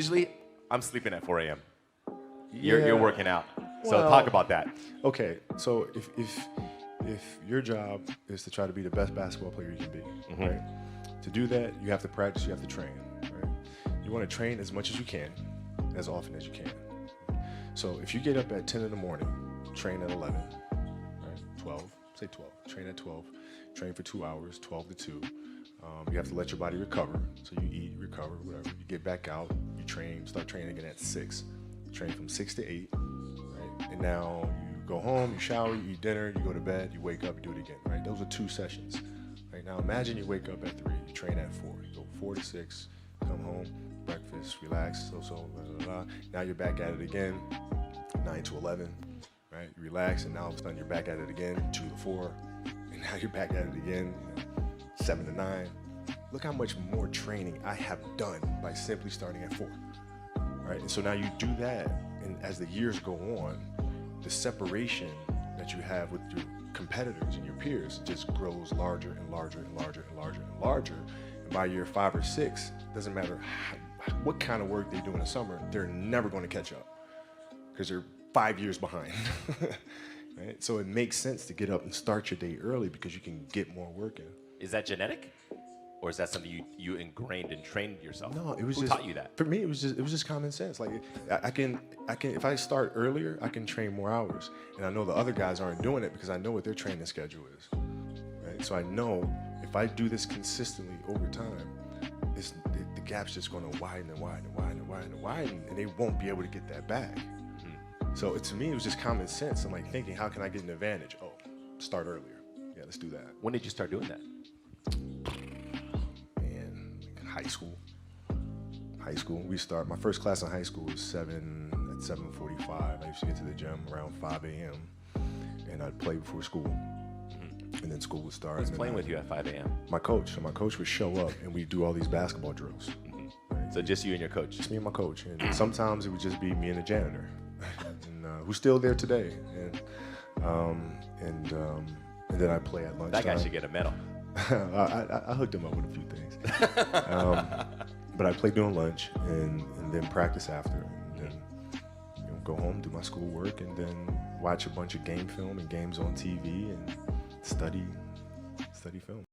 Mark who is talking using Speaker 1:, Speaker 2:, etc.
Speaker 1: usually I'm sleeping at 4 a.m.
Speaker 2: Yeah.
Speaker 1: You're working out. So
Speaker 2: Well,
Speaker 1: talk about that.
Speaker 2: Okay, so if your job is to try to be the best basketball player you can be, right? To do that, you have to practice, you have to train, right? You want to train as much as you can, as often as you can. So if you get up at 10 in the morning, train at 11, right? 12, say 12, train at 12, train for 2 hours, 12 to 2. You have to let your body recover. So you eat, recover, whatever. You get back out, you train, start training again at 6. Train from 6 to 8, right? And now you go home, you shower, you eat dinner, you go to bed, you wake up, you do it again, right? Those are 2 sessions. Right, now imagine you wake up at 3, you train at 4, you go 4 to 6, come home, breakfast, relax, blah, blah, blah. Now you're back at it again, 9 to 11, right? You relax, and now all of a sudden you're back at it again, 2 to 4, and now you're back at it again, 7 to 9. Look how much more training I have done by simply starting at 4. Right? And so now you do that, and as the years go on, the separation that you have with your competitors and your peers just grows larger and larger and larger and larger and larger. And by year 5 or 6, doesn't matter what kind of work they do in the summer, they're never going to catch up because they're 5 years behind. Right? So it makes sense to get up and start your day early because you can get more work in.
Speaker 1: Is that genetic? Or is that something you ingrained and trained yourself?
Speaker 2: No, it was
Speaker 1: Who
Speaker 2: just
Speaker 1: taught you that?
Speaker 2: For me, it was just common sense. Like I can if I start earlier, I can train more hours, and I know the other guys aren't doing it because I know what their training schedule is. Right? So I know if I do this consistently over time, the gap's just going to widen and widen and widen and widen and widen, and they won't be able to get that back. So to me, it was just common sense. I'm like thinking, how can I get an advantage? Oh, start earlier. Yeah, let's do that.
Speaker 1: When did you start doing that?
Speaker 2: High school. My first class in high school was 7:45. I used to get to the gym around 5 a.m. and I'd play before school. And then school would start.
Speaker 1: Who's playing with you at 5 a.m.?
Speaker 2: My coach. So my coach would show up and we'd do all these basketball drills. Right?
Speaker 1: So just you and your coach?
Speaker 2: Just me and my coach. And sometimes it would just be me and the janitor, and, who's still there today. And then I play at lunchtime.
Speaker 1: That guy should get a medal.
Speaker 2: I hooked him up with a few things. But I play during lunch and then practice after, and then go home, do my schoolwork, and then watch a bunch of game film and games on TV and study film.